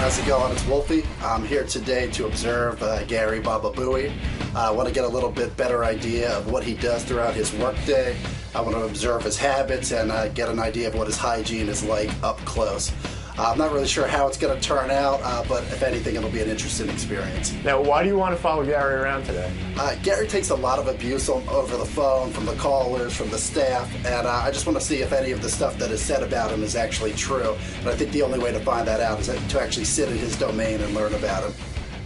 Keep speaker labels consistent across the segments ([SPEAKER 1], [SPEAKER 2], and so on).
[SPEAKER 1] How's it going? It's Wolfie. I'm here today to observe Gary Baba Booey. I want to get a little bit better idea of what he does throughout his workday. I want to observe his habits and get an idea of what his hygiene is like up close. I'm not really sure how it's going to turn out, but if anything, it'll be an interesting experience.
[SPEAKER 2] Now, why do you want to follow Gary around today?
[SPEAKER 1] Gary takes a lot of abuse over the phone, from the callers, from the staff, and I just want to see if any of the stuff that is said about him is actually true. And I think the only way to find that out is to actually sit in his domain and learn about him.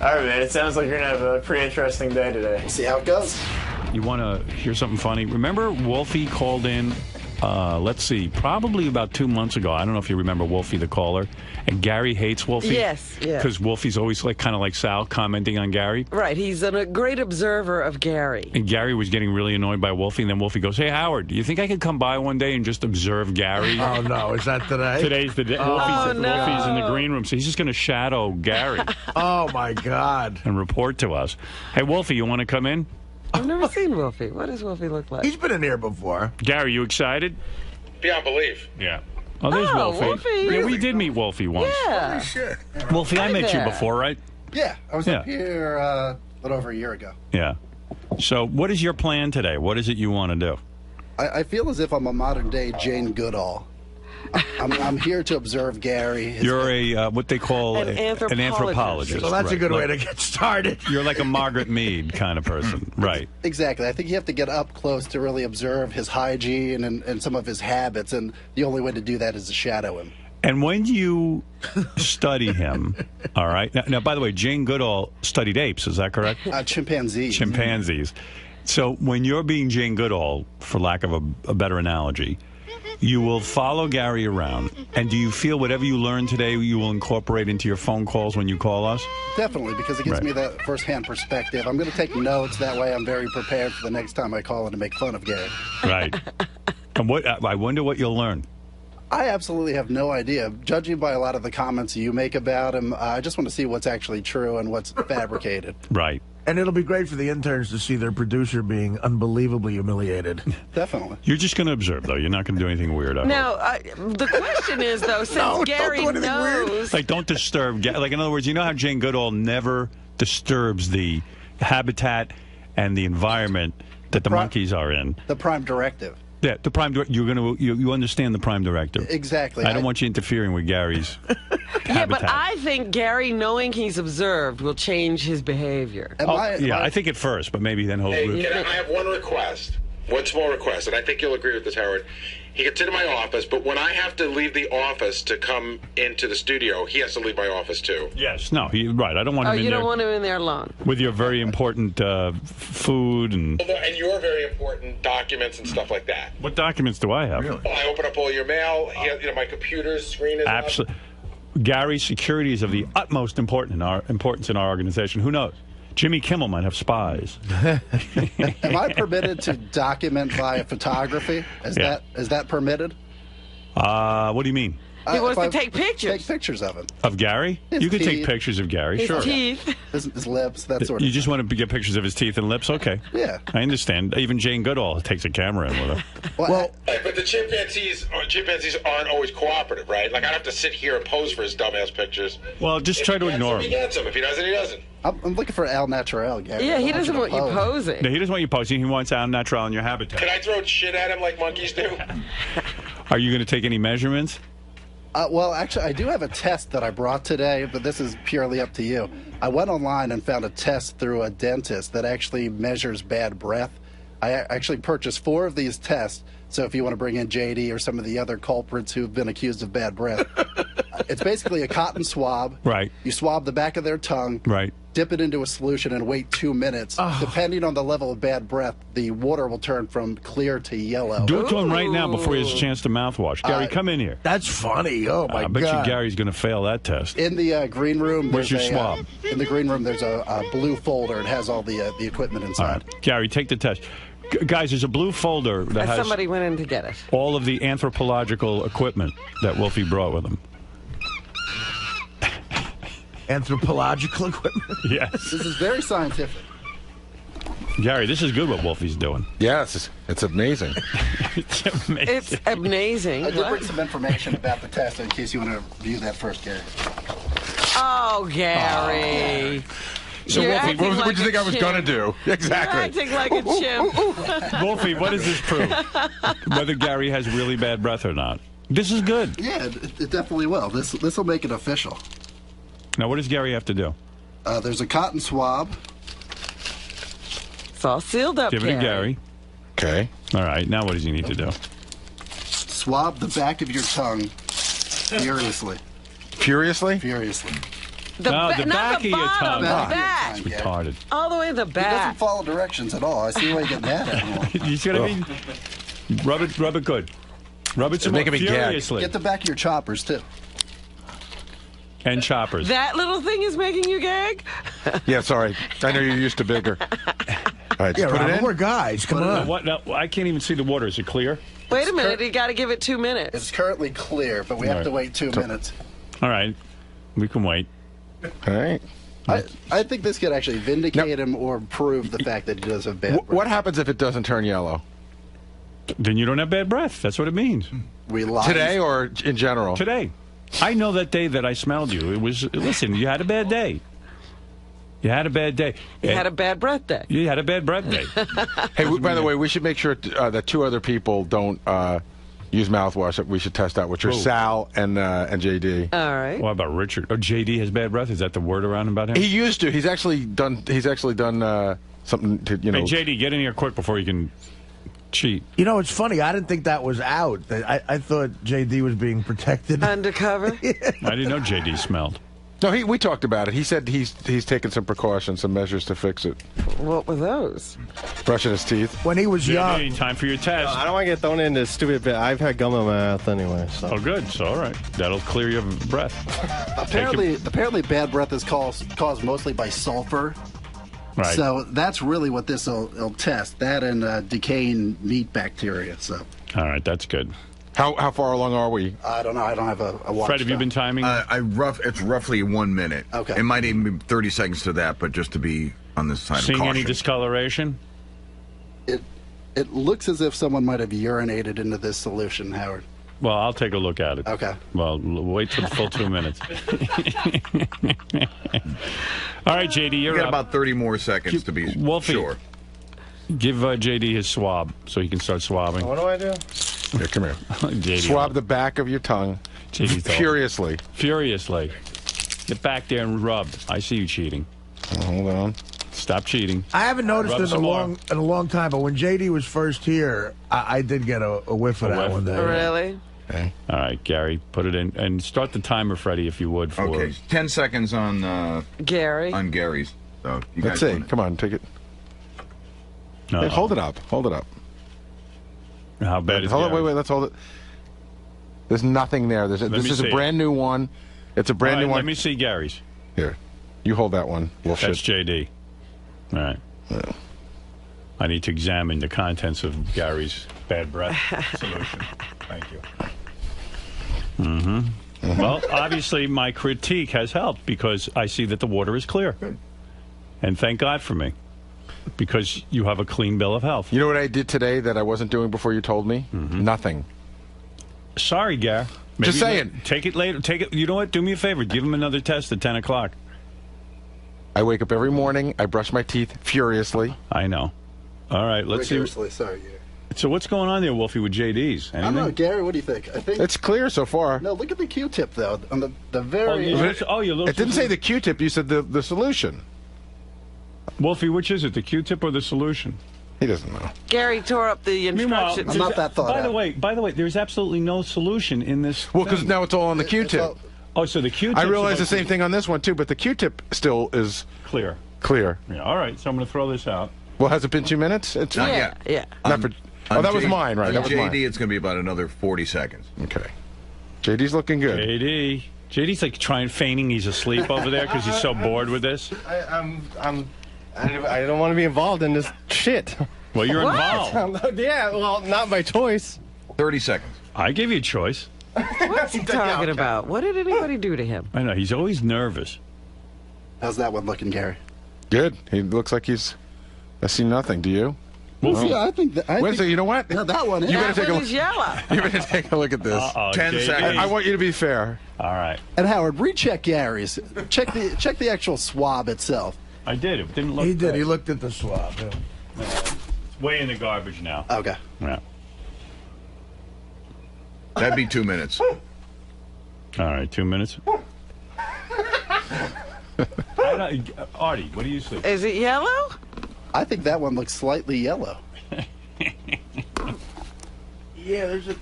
[SPEAKER 2] All right, man. It sounds like you're going to have a pretty interesting day today.
[SPEAKER 1] We'll see how it goes.
[SPEAKER 3] You want to hear something funny? Remember Wolfie called in, let's see, probably about 2 months ago. I don't know if you remember Wolfie the caller. And Gary hates Wolfie?
[SPEAKER 4] Yes, yeah.
[SPEAKER 3] Because Wolfie's always kind of like Sal commenting on Gary?
[SPEAKER 4] Right, he's a great observer of Gary.
[SPEAKER 3] And Gary was getting really annoyed by Wolfie, and then Wolfie goes, "Hey, Howard, do you think I could come by one day and just observe Gary?"
[SPEAKER 5] Oh, no, is that today?
[SPEAKER 3] Today's the day. Wolfie's in the green room, so he's just going to shadow Gary.
[SPEAKER 5] Oh, my God.
[SPEAKER 3] And report to us. Hey, Wolfie, you want to come in?
[SPEAKER 4] I've never seen Wolfie. What does Wolfie look like?
[SPEAKER 5] He's been in here before.
[SPEAKER 3] Gary, you excited?
[SPEAKER 6] Beyond belief.
[SPEAKER 3] Yeah. Oh, there's Wolfie.
[SPEAKER 4] Wolfie.
[SPEAKER 3] Yeah, we did meet Wolfie once.
[SPEAKER 4] Yeah.
[SPEAKER 5] Holy shit.
[SPEAKER 3] Wolfie, I met you
[SPEAKER 4] there.
[SPEAKER 3] before, right?
[SPEAKER 1] Yeah, I was up here a little over a year ago.
[SPEAKER 3] Yeah. So what is your plan today? What is it you want to do?
[SPEAKER 1] I feel as if I'm a modern-day Jane Goodall. I'm here to observe Gary.
[SPEAKER 3] You're a, what they call
[SPEAKER 4] An
[SPEAKER 3] an anthropologist.
[SPEAKER 5] So that's a
[SPEAKER 3] right.
[SPEAKER 5] good way
[SPEAKER 3] Like,
[SPEAKER 5] to get started.
[SPEAKER 3] You're like a Margaret Mead kind of person. Right.
[SPEAKER 1] Exactly. I think you have to get up close to really observe his hygiene and some of his habits, and the only way to do that is to shadow him.
[SPEAKER 3] And when you study him, all right. Now, by the way, Jane Goodall studied apes. Is that correct?
[SPEAKER 1] Chimpanzees.
[SPEAKER 3] Chimpanzees. So when you're being Jane Goodall, for lack of a better analogy, you will follow Gary around. And do you feel whatever you learned today you will incorporate into your phone calls when you call us?
[SPEAKER 1] Definitely, because it gives me that first-hand perspective. I'm going to take notes. That way I'm very prepared for the next time I call in to make fun of Gary.
[SPEAKER 3] Right. And I wonder what you'll learn.
[SPEAKER 1] I absolutely have no idea. Judging by a lot of the comments you make about him, I just want to see what's actually true and what's fabricated.
[SPEAKER 3] Right.
[SPEAKER 5] And it'll be great for the interns to see their producer being unbelievably humiliated.
[SPEAKER 1] Definitely.
[SPEAKER 3] You're just going to observe, though. You're not going to do anything weird.
[SPEAKER 4] Now, the question is, though, since Gary
[SPEAKER 5] don't do anything
[SPEAKER 4] knows...
[SPEAKER 5] weird.
[SPEAKER 3] Like, don't disturb. Like, in other words, you know how Jane Goodall never disturbs the habitat and the environment that the monkeys are in.
[SPEAKER 1] The prime directive.
[SPEAKER 3] Yeah, the prime. You understand the prime directive.
[SPEAKER 1] Exactly.
[SPEAKER 3] I don't want you interfering with Gary's habitat.
[SPEAKER 4] Yeah, but I think Gary, knowing he's observed, will change his behavior.
[SPEAKER 3] I think at first, but maybe then he'll...
[SPEAKER 6] Hey, I have one request. One small request, and I think you'll agree with this, Howard. He can sit in my office, but when I have to leave the office to come into the studio, he has to leave my office too.
[SPEAKER 3] Yes. No, right. I don't want him in there.
[SPEAKER 4] You don't want him in there alone.
[SPEAKER 3] With your very important food and...
[SPEAKER 6] And your very important documents and stuff like that.
[SPEAKER 3] What documents do I have?
[SPEAKER 6] Well, I open up all your mail. My computer's screen is
[SPEAKER 3] Absolutely. Gary's security is of the utmost importance in our organization. Who knows? Jimmy Kimmel might have spies.
[SPEAKER 1] Am I permitted to document via photography? Is that permitted?
[SPEAKER 3] What do you mean?
[SPEAKER 4] He wants to take pictures.
[SPEAKER 1] Take pictures of him.
[SPEAKER 3] Of Gary? You could take pictures of Gary,
[SPEAKER 4] his
[SPEAKER 3] sure.
[SPEAKER 4] teeth.
[SPEAKER 1] His lips, that sort of
[SPEAKER 3] You just want to get pictures of his teeth and lips? Okay.
[SPEAKER 1] Yeah.
[SPEAKER 3] I understand. Even Jane Goodall takes a camera in with her.
[SPEAKER 6] But the chimpanzees aren't always cooperative, right? Like, I have to sit here and pose for his dumbass pictures.
[SPEAKER 3] Well, just try to ignore him.
[SPEAKER 6] If he gets them. If he doesn't, he doesn't.
[SPEAKER 1] I'm looking for Al Naturel, Gary.
[SPEAKER 4] Yeah, he doesn't want you posing.
[SPEAKER 3] No, he doesn't want you posing. He wants Al Natural in your habitat.
[SPEAKER 6] Can I throw shit at him like monkeys do?
[SPEAKER 3] Are you going to take any measurements?
[SPEAKER 1] Well, actually, I do have a test that I brought today, but this is purely up to you. I went online and found a test through a dentist that actually measures bad breath. I actually purchased 4 of these tests, so if you want to bring in JD or some of the other culprits who've been accused of bad breath. It's basically a cotton swab.
[SPEAKER 3] Right.
[SPEAKER 1] You swab the back of their tongue.
[SPEAKER 3] Right.
[SPEAKER 1] Dip it into a solution and wait 2 minutes. Depending on the level of bad breath, the water will turn from clear to yellow.
[SPEAKER 3] Do it to him right now before he has a chance to mouthwash. Gary, come in here.
[SPEAKER 5] That's funny. Oh, my God.
[SPEAKER 3] I bet you Gary's going to fail that test.
[SPEAKER 1] In the green room,
[SPEAKER 3] where's your swab?
[SPEAKER 1] In the green room, there's a blue folder. It has all the equipment inside.
[SPEAKER 3] All right. Gary, take the test. Guys, there's a blue folder that has...
[SPEAKER 4] Somebody went in to get it.
[SPEAKER 3] All of the anthropological equipment that Wolfie brought with him.
[SPEAKER 5] Anthropological equipment?
[SPEAKER 3] Yes.
[SPEAKER 1] This is very scientific.
[SPEAKER 3] Gary, this is good what Wolfie's doing.
[SPEAKER 7] Yes, it's amazing.
[SPEAKER 3] It's amazing.
[SPEAKER 4] It's amazing.
[SPEAKER 1] I did bring some information about the test in case you want to view that first, Gary.
[SPEAKER 4] Oh, Gary.
[SPEAKER 7] So,
[SPEAKER 4] You're
[SPEAKER 7] Wolfie,
[SPEAKER 4] acting
[SPEAKER 7] what
[SPEAKER 4] like
[SPEAKER 7] did you think
[SPEAKER 4] a
[SPEAKER 7] I was
[SPEAKER 4] chimp.
[SPEAKER 7] going to do? Exactly.
[SPEAKER 4] You're acting like a chimp.
[SPEAKER 3] Wolfie, what does this prove? Whether Gary has really bad breath or not. This is good.
[SPEAKER 1] Yeah, it definitely will. This will make it official.
[SPEAKER 3] Now, what does Gary have to do?
[SPEAKER 1] There's a cotton swab.
[SPEAKER 4] It's all sealed up,
[SPEAKER 3] Give it to Gary.
[SPEAKER 7] Okay.
[SPEAKER 3] All right. Now, what does he need to do?
[SPEAKER 1] Swab the back of your tongue furiously.
[SPEAKER 7] Furiously?
[SPEAKER 1] Furiously.
[SPEAKER 3] No, the
[SPEAKER 4] not
[SPEAKER 3] back
[SPEAKER 4] the
[SPEAKER 3] of your
[SPEAKER 4] bottom,
[SPEAKER 3] tongue.
[SPEAKER 4] the
[SPEAKER 1] Back of your
[SPEAKER 4] back.
[SPEAKER 1] tongue, Gary.
[SPEAKER 3] Retarded.
[SPEAKER 4] All the way to the
[SPEAKER 1] He doesn't
[SPEAKER 4] back.
[SPEAKER 1] follow directions at all. I see why you get mad at him.
[SPEAKER 3] You see what I mean? Rub it good. Rub it some more
[SPEAKER 7] making me gag.
[SPEAKER 3] furiously.
[SPEAKER 1] Get the back of your choppers, too.
[SPEAKER 3] And choppers.
[SPEAKER 4] That little thing is making you gag?
[SPEAKER 7] Yeah, sorry. I know you're used to bigger. All right,
[SPEAKER 5] Yeah,
[SPEAKER 7] just put it
[SPEAKER 5] Robert,
[SPEAKER 7] in.
[SPEAKER 5] we're guys. Come
[SPEAKER 3] Now,
[SPEAKER 5] on.
[SPEAKER 3] what? Now, I can't even see the water. Is it clear?
[SPEAKER 4] Wait a minute, you got to give it 2 minutes.
[SPEAKER 1] It's currently clear, but we have to wait 2 minutes.
[SPEAKER 3] All right. We can wait.
[SPEAKER 7] All right.
[SPEAKER 1] I think this could actually vindicate him or prove the fact that he does have bad breath.
[SPEAKER 7] What happens if it doesn't turn yellow?
[SPEAKER 3] Then you don't have bad breath. That's what it means.
[SPEAKER 1] We lied.
[SPEAKER 7] Today or in general?
[SPEAKER 3] Today. I know that day that I smelled you. It was, listen, you had a bad day. You had a bad day.
[SPEAKER 4] You had a bad breath day.
[SPEAKER 3] You had a bad breath day.
[SPEAKER 7] Hey, by the way, we should make sure that 2 other people don't use mouthwash that we should test out, which are
[SPEAKER 3] Who?
[SPEAKER 7] Sal and JD.
[SPEAKER 4] All right.
[SPEAKER 3] What about Richard? Oh, JD has bad breath? Is that the word around about him?
[SPEAKER 7] He used to. He's actually done something to, you know.
[SPEAKER 3] Hey, JD, get in here quick before you can cheat.
[SPEAKER 5] You know, it's funny. I didn't think that was out. I thought JD was being protected.
[SPEAKER 4] Undercover?
[SPEAKER 3] I didn't know JD smelled.
[SPEAKER 7] No, we talked about it. He said he's taken some precautions, some measures to fix it.
[SPEAKER 4] What were those?
[SPEAKER 7] Brushing his teeth.
[SPEAKER 5] When he was young.
[SPEAKER 3] JD, time for your test.
[SPEAKER 8] I don't want to get thrown in this stupid bit. I've had gum in my mouth anyway. So.
[SPEAKER 3] Oh, good. So, all right. That'll clear your breath.
[SPEAKER 1] Apparently, bad breath is caused mostly by sulfur.
[SPEAKER 3] Right.
[SPEAKER 1] So that's really what this will test. That and decaying meat bacteria. So
[SPEAKER 3] All right. That's good.
[SPEAKER 7] How far along are we?
[SPEAKER 1] I don't know. I don't have a watch.
[SPEAKER 3] Fred, have you been timing?
[SPEAKER 9] It's roughly 1 minute.
[SPEAKER 1] Okay.
[SPEAKER 9] It might even be 30 seconds to that, but just to be on this side
[SPEAKER 3] Seeing
[SPEAKER 9] of caution.
[SPEAKER 3] any discoloration?
[SPEAKER 1] It looks as if someone might have urinated into this solution, Howard.
[SPEAKER 3] Well, I'll take a look at it.
[SPEAKER 1] Okay.
[SPEAKER 3] Well, wait till the full 2 minutes. All right, JD,
[SPEAKER 9] You
[SPEAKER 3] you're
[SPEAKER 9] got
[SPEAKER 3] up.
[SPEAKER 9] about 30 more seconds to be
[SPEAKER 3] Wolfie.
[SPEAKER 9] sure.
[SPEAKER 3] Give JD his swab so he can start swabbing.
[SPEAKER 8] What do I do?
[SPEAKER 7] Here, come here.
[SPEAKER 3] JD,
[SPEAKER 7] Swab the back of your tongue
[SPEAKER 3] JD's all-
[SPEAKER 7] furiously.
[SPEAKER 3] Furiously. Get back there and rub. I see you cheating.
[SPEAKER 7] Hold on.
[SPEAKER 3] Stop cheating.
[SPEAKER 5] I haven't noticed
[SPEAKER 3] Rub
[SPEAKER 5] it
[SPEAKER 3] some more.
[SPEAKER 5] in a long time, but when JD was first here, I did get a whiff of
[SPEAKER 3] A
[SPEAKER 5] that
[SPEAKER 3] whiff.
[SPEAKER 5] one day.
[SPEAKER 4] Really?
[SPEAKER 7] Okay.
[SPEAKER 3] All right, Gary, put it in and start the timer, Freddie, if you would. For
[SPEAKER 9] Okay, 10 seconds on
[SPEAKER 4] Gary?
[SPEAKER 9] Gary's. So you
[SPEAKER 7] Let's
[SPEAKER 9] guys
[SPEAKER 7] see.
[SPEAKER 9] want-
[SPEAKER 7] Come on, take it.
[SPEAKER 3] Uh-oh.
[SPEAKER 7] Hey, hold it up. Hold it up.
[SPEAKER 3] How bad is
[SPEAKER 7] Hold it.
[SPEAKER 3] Gary?
[SPEAKER 7] Wait. Let's hold it. There's nothing there. This
[SPEAKER 3] me
[SPEAKER 7] is
[SPEAKER 3] see
[SPEAKER 7] a
[SPEAKER 3] it.
[SPEAKER 7] brand new one. It's a
[SPEAKER 3] All
[SPEAKER 7] brand
[SPEAKER 3] right,
[SPEAKER 7] new one.
[SPEAKER 3] let me see Gary's.
[SPEAKER 7] Here, you hold that one. We'll
[SPEAKER 3] That's
[SPEAKER 7] shit.
[SPEAKER 3] JD. All right. I need to examine the contents of Gary's bad breath solution. Thank you. Mm-hmm. Well, obviously, my critique has helped because I see that the water is clear. And thank God for me, because you have a clean bill of health.
[SPEAKER 7] You know what I did today that I wasn't doing before you told me?
[SPEAKER 3] Mm-hmm.
[SPEAKER 7] Nothing.
[SPEAKER 3] Sorry, Gar.
[SPEAKER 7] Just saying.
[SPEAKER 3] Take it later. Take it. You know what? Do me a favor. Give him another test at 10 o'clock.
[SPEAKER 7] I wake up every morning. I brush my teeth furiously.
[SPEAKER 3] I know. All right, let's see.
[SPEAKER 1] Rigorously, sorry, Gary.
[SPEAKER 3] So what's going on there, Wolfie, with JD's?
[SPEAKER 1] I don't know,
[SPEAKER 3] Anything?
[SPEAKER 1] Gary. What do you think? I think
[SPEAKER 7] It's clear so far.
[SPEAKER 1] no. Look at the Q-tip though. On the
[SPEAKER 3] Oh,
[SPEAKER 1] very.
[SPEAKER 3] your little
[SPEAKER 7] It didn't say the Q-tip. You said the solution.
[SPEAKER 3] Wolfie, which is it, the Q-tip or the solution?
[SPEAKER 7] He doesn't know.
[SPEAKER 4] Gary tore up the
[SPEAKER 3] Meanwhile,
[SPEAKER 4] instructions.
[SPEAKER 1] I'm not that thought
[SPEAKER 3] by the
[SPEAKER 1] out.
[SPEAKER 3] way, there's absolutely no solution in this.
[SPEAKER 7] Well, because
[SPEAKER 3] thing.
[SPEAKER 7] now it's all on the
[SPEAKER 1] It's
[SPEAKER 7] Q-tip.
[SPEAKER 1] all-
[SPEAKER 3] Oh, so the Q-tip.
[SPEAKER 7] I realize the same thing on this one too, but the Q-tip still is
[SPEAKER 3] Clear.
[SPEAKER 7] clear.
[SPEAKER 3] Yeah, all right, so I'm going to throw this out.
[SPEAKER 7] Well, has it been 2 minutes? It's
[SPEAKER 9] Not
[SPEAKER 4] yeah,
[SPEAKER 9] yet.
[SPEAKER 4] yeah.
[SPEAKER 7] not for. Oh, that was
[SPEAKER 9] J-
[SPEAKER 7] mine, right?
[SPEAKER 9] on
[SPEAKER 7] That was
[SPEAKER 9] JD,
[SPEAKER 7] mine.
[SPEAKER 9] it's going to be about another 40 seconds.
[SPEAKER 7] Okay. JD's looking good.
[SPEAKER 3] JD's like feigning he's asleep over there because he's so bored with this.
[SPEAKER 8] I don't want to be involved in this shit.
[SPEAKER 3] Well, you're
[SPEAKER 4] What?
[SPEAKER 3] involved.
[SPEAKER 8] Yeah, well, not by choice.
[SPEAKER 9] 30 seconds.
[SPEAKER 3] I gave you a choice.
[SPEAKER 4] What's he talking about? What did anybody do to him?
[SPEAKER 3] I know, he's always nervous.
[SPEAKER 1] How's that one looking, Gary?
[SPEAKER 7] Good. He looks like he's. I see nothing. Do you?
[SPEAKER 3] Wolfie.
[SPEAKER 1] Yeah, I think that.
[SPEAKER 7] Wait a second, you know what?
[SPEAKER 1] Yeah, that one.
[SPEAKER 7] You better
[SPEAKER 4] That
[SPEAKER 7] take a
[SPEAKER 4] one
[SPEAKER 7] look.
[SPEAKER 4] is yellow.
[SPEAKER 7] You better take a look at this.
[SPEAKER 9] 10
[SPEAKER 3] JD.
[SPEAKER 9] seconds.
[SPEAKER 7] I want you to be fair.
[SPEAKER 3] All right.
[SPEAKER 1] And Howard, recheck Gary's. Check the actual swab itself.
[SPEAKER 3] I did. It didn't look.
[SPEAKER 5] He did.
[SPEAKER 3] good.
[SPEAKER 5] He looked at the swab. Yeah.
[SPEAKER 3] It's way in the garbage now.
[SPEAKER 1] Okay.
[SPEAKER 3] Yeah.
[SPEAKER 9] That'd be 2 minutes.
[SPEAKER 3] All right. 2 minutes. Artie, what do you see?
[SPEAKER 4] Is it yellow?
[SPEAKER 1] I think that one looks slightly yellow.
[SPEAKER 8] Yeah, there's a.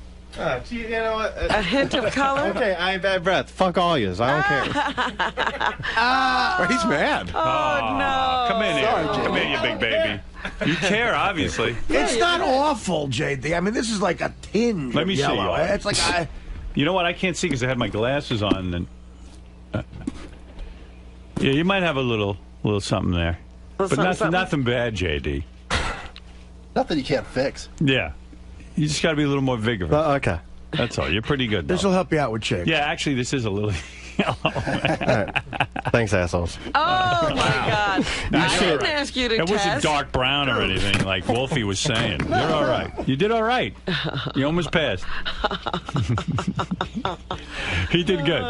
[SPEAKER 8] See, you know what?
[SPEAKER 4] A hint of color?
[SPEAKER 8] Okay, I have bad breath. Fuck all yous. I don't care.
[SPEAKER 7] Oh, he's mad.
[SPEAKER 4] Oh, no.
[SPEAKER 3] Come in here. Come in, you big baby. You care, obviously.
[SPEAKER 5] It's not awful, JD. I mean, this is like a tinge
[SPEAKER 3] Let me
[SPEAKER 5] of
[SPEAKER 3] see
[SPEAKER 5] yellow.
[SPEAKER 3] you.
[SPEAKER 5] It's like
[SPEAKER 3] You know what? I can't see because I had my glasses on. And yeah, you might have a little something there, but nothing bad, JD.
[SPEAKER 1] Nothing you can't fix.
[SPEAKER 3] Yeah, you just got to be a little more vigorous.
[SPEAKER 8] Okay.
[SPEAKER 3] That's all. You're pretty good.
[SPEAKER 5] this will help you out with chicks.
[SPEAKER 3] Yeah, actually, this is a little yellow.
[SPEAKER 8] All right. Thanks, assholes.
[SPEAKER 4] Oh, my God. I
[SPEAKER 3] You're
[SPEAKER 4] didn't ask you to
[SPEAKER 3] It wasn't
[SPEAKER 4] test.
[SPEAKER 3] dark brown or anything like Wolfie was saying. You're all right. You did all right. You almost passed. He did good.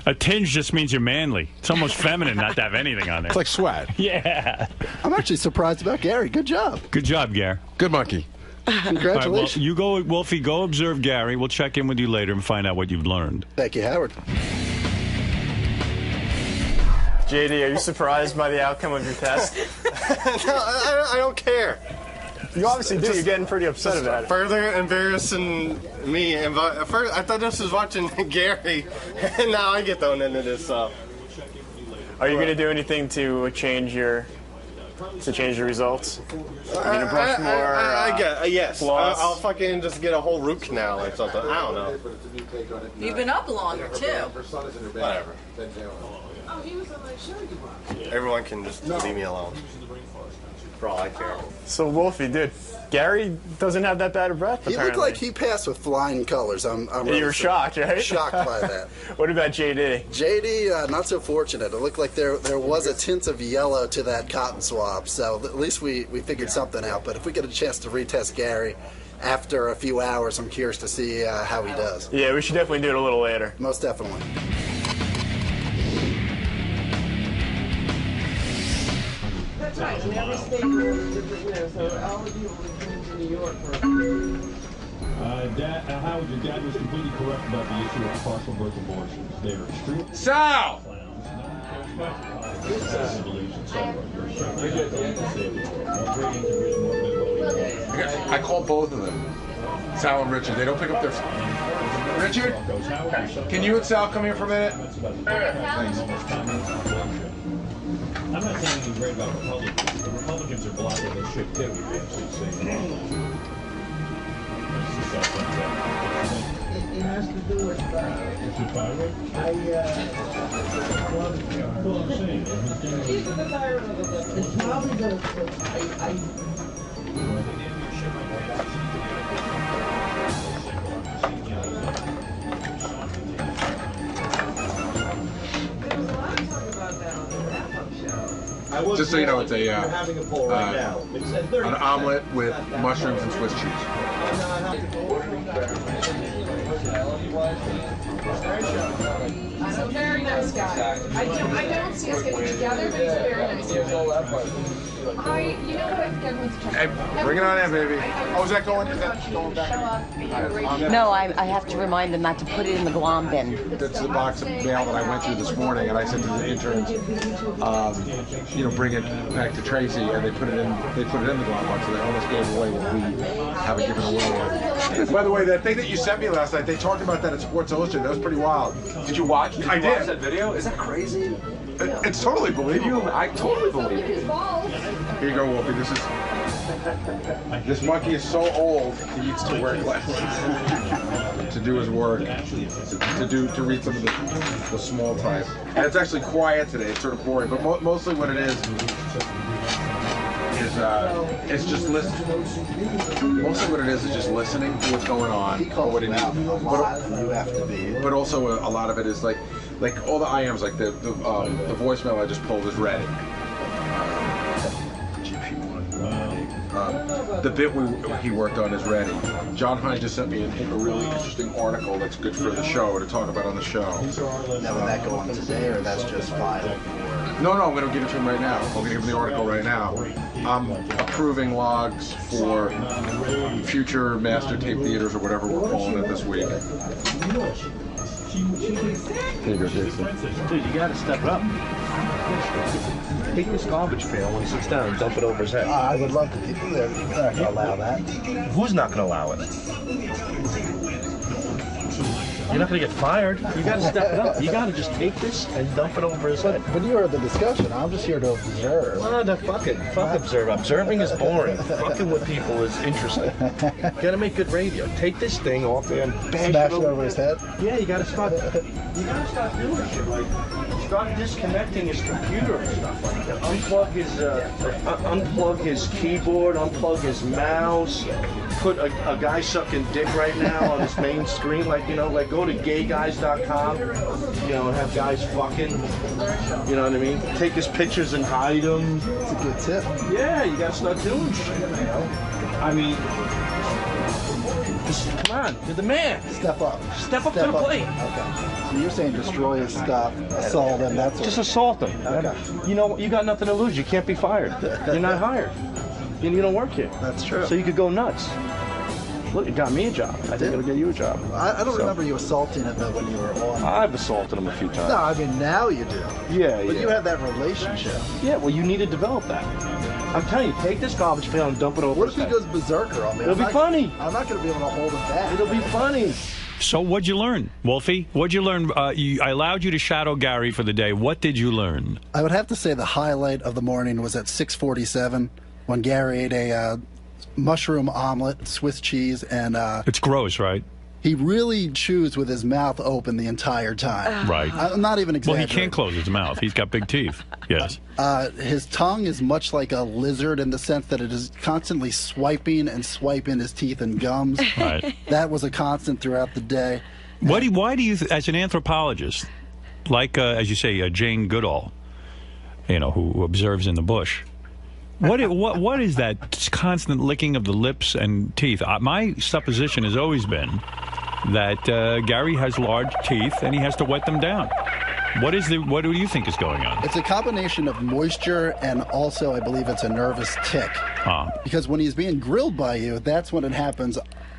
[SPEAKER 3] A tinge just means you're manly. It's almost feminine not to have anything on there.
[SPEAKER 7] It's like sweat.
[SPEAKER 3] Yeah.
[SPEAKER 1] I'm actually surprised about Gary. Good job.
[SPEAKER 3] Good job, Gary.
[SPEAKER 7] Good monkey.
[SPEAKER 3] All right, well,
[SPEAKER 1] Congratulations.
[SPEAKER 3] you go, Wolfie, go observe Gary. We'll check in with you later and find out what you've learned.
[SPEAKER 1] Thank you, Howard.
[SPEAKER 2] JD, are you surprised by the outcome of your test?
[SPEAKER 8] No, I don't care.
[SPEAKER 2] You obviously do. You're getting pretty upset about it.
[SPEAKER 8] Further embarrassing me. And first, I thought this was watching Gary, and now I get thrown into this.
[SPEAKER 2] Are you going to do anything to change your results? Are you going to brush more?
[SPEAKER 8] I get yes.
[SPEAKER 2] floss?
[SPEAKER 8] I'll fucking just get a whole root canal or something. I don't know.
[SPEAKER 10] You've been up longer, too.
[SPEAKER 8] Whatever. Everyone can just leave me alone. For all I care.
[SPEAKER 2] So, Wolfie, dude, Gary doesn't have that bad of breath,
[SPEAKER 1] He
[SPEAKER 2] apparently.
[SPEAKER 1] looked like he passed with flying colors. I'm
[SPEAKER 2] You
[SPEAKER 1] really
[SPEAKER 2] were shocked, right?
[SPEAKER 1] shocked by that.
[SPEAKER 2] What about JD?
[SPEAKER 1] JD, not so fortunate. It looked like there was a tint of yellow to that cotton swab, so at least we figured something out. But if we get a chance to retest Gary after a few hours, I'm curious to see how he does.
[SPEAKER 2] Yeah, we should definitely do it a little later.
[SPEAKER 1] Most definitely.
[SPEAKER 4] That's right. And every state rules different, so all of you will be in New York for
[SPEAKER 3] Howard, your dad was completely correct about the issue of partial birth abortions. They are extreme.
[SPEAKER 7] Sal! I called both of them. Sal and Richard. They don't pick up their phone. Richard? Can you and Sal come here for a minute? Thanks.
[SPEAKER 3] I'm not saying anything great about Republicans. The Republicans are blocking this shit too. We actually say.
[SPEAKER 11] It has to do with
[SPEAKER 3] thyroid?
[SPEAKER 11] Well, I'm saying. It's probably the
[SPEAKER 7] Just so you know, it's an omelet with mushrooms and Swiss cheese.
[SPEAKER 10] He's a very nice guy. I don't see us getting together, but he's a very nice guy. You know what? I think everyone's
[SPEAKER 7] Hey, bring it on in, baby. Oh, is that going back?
[SPEAKER 12] No, I have to remind them not to put it in the glom bin.
[SPEAKER 7] That's the box of mail that I went through this morning, and I said to the interns, bring it back to Tracy, and they put it in the glom box, so they almost gave away what we haven't given away yet. By the way, that thing that you sent me last night, they talked about that at Sports Illustrated. That was pretty wild. Did you watch? I did.
[SPEAKER 13] Watch that video? Is that crazy?
[SPEAKER 7] It's totally believable.
[SPEAKER 13] I totally believe it.
[SPEAKER 7] Here you go, Wolfie. This monkey is so old he needs to wear glasses to do his work, to read some of the small type. And it's actually quiet today. It's sort of boring, but mostly what it is it's just listening. Mostly what it is just listening to what's going on, or what it needs.
[SPEAKER 1] You have to be.
[SPEAKER 7] But also a lot of it is like all the IMs, like the voicemail I just pulled is read. the bit he worked on is ready. John Hine just sent me a really interesting article that's good for the show to talk about on the show.
[SPEAKER 1] Now, would that go on today, or that's just filed?
[SPEAKER 7] No, I'm going to give it to him right now. I'm going to give him the article right now. I'm approving logs for future master tape theaters or whatever we're calling it this week.
[SPEAKER 14] Here you go, Jason. Dude, you gotta step it up. Take this garbage pail when he sits down and dump it over his head.
[SPEAKER 1] I would love to. They're not going to allow that.
[SPEAKER 14] Who's not gonna allow it? You're not gonna get fired. You gotta step it up. You gotta just take this and dump it over his head.
[SPEAKER 1] But you heard the discussion. I'm just here to observe.
[SPEAKER 14] Well, fuck observe. Observing is boring. Fucking with people is interesting. You gotta make good radio. Take this thing off there and bash
[SPEAKER 1] Smash
[SPEAKER 14] it
[SPEAKER 1] it over his head?
[SPEAKER 14] Yeah, you gotta start doing shit. Like, start disconnecting his computer and stuff like that. Unplug his keyboard, unplug his mouse. Put a guy sucking dick right now on his main screen, like, you know, like go to gayguys.com, you know, and have guys fucking, you know what I mean? Take his pictures and hide them.
[SPEAKER 1] It's a good tip.
[SPEAKER 14] Yeah, you gotta start doing shit, you know? I mean, come on, you're the man.
[SPEAKER 1] Step up.
[SPEAKER 14] Step up to the plate.
[SPEAKER 1] Okay. So you're saying destroy his stuff, assault him, that's
[SPEAKER 14] Just assault him.
[SPEAKER 1] Okay.
[SPEAKER 14] You know, you got nothing to lose. You can't be fired. You're not hired. You don't work here.
[SPEAKER 1] That's true.
[SPEAKER 14] So you could go nuts. Look, it got me a job. I think it'll get you a job.
[SPEAKER 1] I don't remember you assaulting him when you were on.
[SPEAKER 14] I've assaulted him a few times.
[SPEAKER 1] No, I mean, now you do.
[SPEAKER 14] Yeah,
[SPEAKER 1] But
[SPEAKER 14] yeah.
[SPEAKER 1] you have that relationship.
[SPEAKER 14] Yeah, well, you need to develop that. I'm telling you, take this garbage pail and dump it over.
[SPEAKER 1] What if he goes berserker on me?
[SPEAKER 14] It'll be funny.
[SPEAKER 1] I'm not going to be able to hold him back.
[SPEAKER 14] It'll be funny.
[SPEAKER 3] So what'd you learn, Wolfie? What'd you learn? I allowed you to shadow Gary for the day. What did you learn?
[SPEAKER 1] I would have to say the highlight of the morning was at 6:47 when Gary ate a mushroom omelet, Swiss cheese, and
[SPEAKER 3] it's gross, right?
[SPEAKER 1] He really chews with his mouth open the entire time.
[SPEAKER 3] Right.
[SPEAKER 1] I'm not even exaggerating.
[SPEAKER 3] Well, he can't close his mouth. He's got big teeth. Yes.
[SPEAKER 1] His tongue is much like a lizard in the sense that it is constantly swiping and swiping his teeth and gums.
[SPEAKER 3] Right.
[SPEAKER 1] That was a constant throughout the day.
[SPEAKER 3] Why do you, as an anthropologist, like, as you say, Jane Goodall, you know, who observes in the bush, what is that constant licking of the lips and teeth? My supposition has always been that Gary has large teeth and he has to wet them down. What do you think is going on?
[SPEAKER 1] It's a combination of moisture and also, I believe, it's a nervous tick. Because when he's being grilled by you, that's when it happens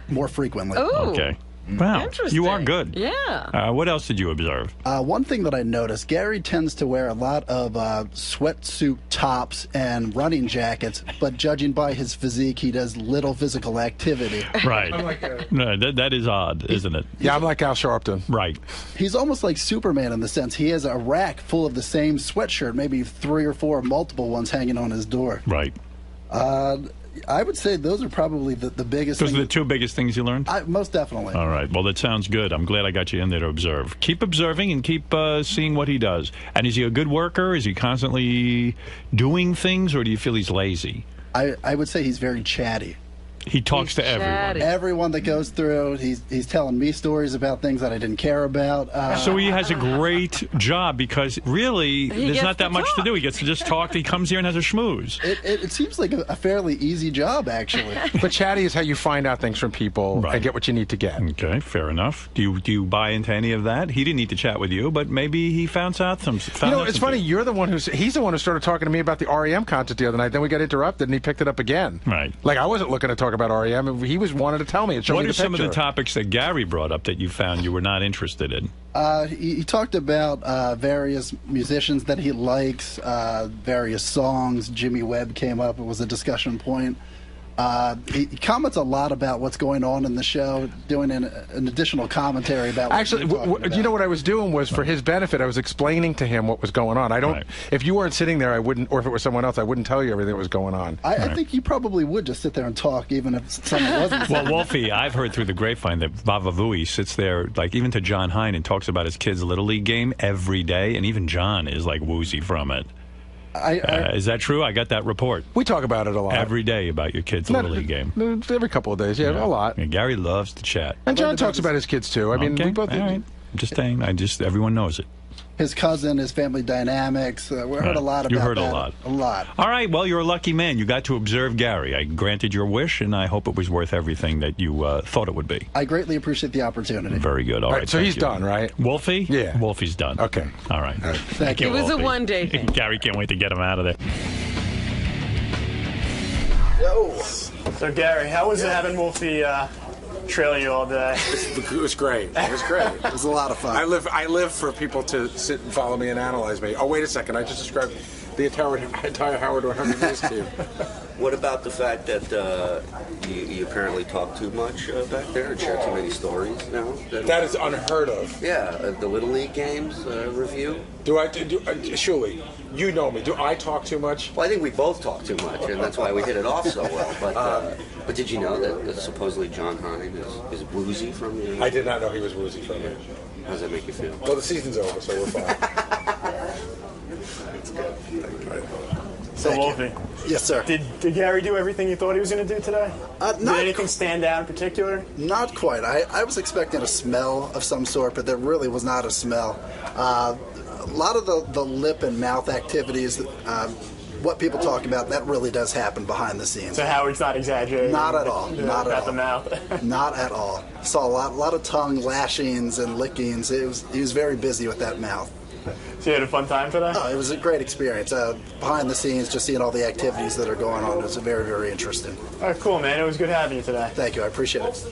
[SPEAKER 1] more frequently.
[SPEAKER 12] Ooh.
[SPEAKER 3] Okay. Wow,
[SPEAKER 12] Interesting.
[SPEAKER 3] you are good.
[SPEAKER 12] Yeah.
[SPEAKER 3] What else did you observe?
[SPEAKER 1] One thing that I noticed, Gary tends to wear a lot of sweatsuit tops and running jackets, but judging by his physique, he does little physical activity.
[SPEAKER 3] Right. No, that is odd, isn't it?
[SPEAKER 7] Yeah, I'm like Al Sharpton.
[SPEAKER 3] Right.
[SPEAKER 1] He's almost like Superman in the sense he has a rack full of the same sweatshirt, maybe 3 or 4 multiple ones hanging on his door.
[SPEAKER 3] Right.
[SPEAKER 1] I would say those are probably the biggest
[SPEAKER 3] Those
[SPEAKER 1] things.
[SPEAKER 3] are the 2 biggest things you learned?
[SPEAKER 1] Most definitely.
[SPEAKER 3] All right. Well, that sounds good. I'm glad I got you in there to observe. Keep observing and keep seeing what he does. And is he a good worker? Is he constantly doing things, or do you feel he's lazy?
[SPEAKER 1] I would say he's very chatty.
[SPEAKER 3] He talks to everyone.
[SPEAKER 1] Everyone that goes through, he's telling me stories about things that I didn't care about.
[SPEAKER 3] So he has a great job because really there's
[SPEAKER 1] gets
[SPEAKER 3] not that
[SPEAKER 1] to
[SPEAKER 3] much to
[SPEAKER 1] talk.
[SPEAKER 3] do. He gets to just talk. He comes here and has a schmooze.
[SPEAKER 1] It seems like a fairly easy job, actually.
[SPEAKER 7] But chatty is how you find out things from people and get what you need to get.
[SPEAKER 3] Okay, fair enough. Do you buy into any of that? He didn't need to chat with you, but maybe he found out some.
[SPEAKER 7] You know, it's funny. You're the one he's the one who started talking to me about the REM concert the other night. Then we got interrupted, and he picked it up again.
[SPEAKER 3] Right.
[SPEAKER 7] Like I wasn't looking to talk about REM. He was wanted to tell me. It showed
[SPEAKER 3] What
[SPEAKER 7] me
[SPEAKER 3] are
[SPEAKER 7] the
[SPEAKER 3] some of the
[SPEAKER 7] picture.
[SPEAKER 3] topics that Gary brought up that you found you were not interested in?
[SPEAKER 1] He talked about various musicians that he likes, various songs. Jimmy Webb came up. It was a discussion point. He comments a lot about what's going on in the show, doing an additional commentary about what
[SPEAKER 7] Actually,
[SPEAKER 1] we're talking about.
[SPEAKER 7] you know what I was doing was for his benefit. I was explaining to him what was going on. I don't. If you weren't sitting there, I wouldn't. Or if it was someone else, I wouldn't tell you everything that was going on.
[SPEAKER 1] I think you probably would just sit there and talk, even if someone wasn't.
[SPEAKER 3] Well, Wolfie, I've heard through the grapevine that Baba Booey sits there, like even to John Hine, and talks about his kid's Little League game every day, and even John is like woozy from it. Is that true? I got that report.
[SPEAKER 7] We talk about it a lot.
[SPEAKER 3] Every day about your kid's Little League game.
[SPEAKER 7] Every couple of days, yeah, a lot.
[SPEAKER 3] And Gary loves to chat.
[SPEAKER 7] And John talks about his kids too. I mean,
[SPEAKER 3] Okay,
[SPEAKER 7] we both.
[SPEAKER 3] all right. I'm just saying. Everyone knows it.
[SPEAKER 1] His cousin, his family dynamics. We heard a lot about
[SPEAKER 3] You heard
[SPEAKER 1] that.
[SPEAKER 3] a lot.
[SPEAKER 1] A lot.
[SPEAKER 3] All right, well, you're a lucky man. You got to observe Gary. I granted your wish, and I hope it was worth everything that you thought it would be.
[SPEAKER 1] I greatly appreciate the opportunity.
[SPEAKER 3] Very good. All right,
[SPEAKER 15] so
[SPEAKER 3] thank
[SPEAKER 15] he's
[SPEAKER 3] you.
[SPEAKER 15] done, right?
[SPEAKER 3] Wolfie?
[SPEAKER 15] Yeah.
[SPEAKER 3] Wolfie's done.
[SPEAKER 15] Okay.
[SPEAKER 3] All right.
[SPEAKER 1] Thank you,
[SPEAKER 4] It was a
[SPEAKER 3] Wolfie.
[SPEAKER 4] one-day thing.
[SPEAKER 3] Gary can't wait to get him out of there.
[SPEAKER 2] Yo. So, Gary, how was it having Wolfie trail you all day?
[SPEAKER 15] It was great. It was great.
[SPEAKER 1] It was a lot of fun.
[SPEAKER 15] I live for people to sit and follow me and analyze me. Oh, wait a second. I just described the entire Howard 100 News team.
[SPEAKER 13] What about the fact that you apparently talk too much back there and share too many stories now?
[SPEAKER 15] That is unheard of.
[SPEAKER 13] Yeah, the Little League games review.
[SPEAKER 15] Shuli, you know me. Do I talk too much?
[SPEAKER 13] Well, I think we both talk too much, and that's why we hit it off so well. But did you know that supposedly John Hine is woozy from you?
[SPEAKER 15] I did not know he was woozy from me.
[SPEAKER 13] How does that make you feel?
[SPEAKER 15] Well, the season's over, so we're fine.
[SPEAKER 13] That's good.
[SPEAKER 2] So, Wolfie.
[SPEAKER 1] Yes, sir.
[SPEAKER 2] Did Gary do everything you thought he was going to do today? Did anything stand out in particular?
[SPEAKER 1] Not quite. I was expecting a smell of some sort, but there really was not a smell. A lot of the lip and mouth activities, what people talk about, that really does happen behind the scenes.
[SPEAKER 2] So Howard's not exaggerating?
[SPEAKER 1] Not at all. Not at all.
[SPEAKER 2] The mouth?
[SPEAKER 1] Not at all. Saw a lot of tongue lashings and lickings. He was very busy with that mouth.
[SPEAKER 2] So you had a fun time today?
[SPEAKER 1] Oh, it was a great experience. Behind the scenes, just seeing all the activities that are going on, it was very, very interesting.
[SPEAKER 2] All right, cool, man. It was good having you today.
[SPEAKER 1] Thank you. I appreciate it.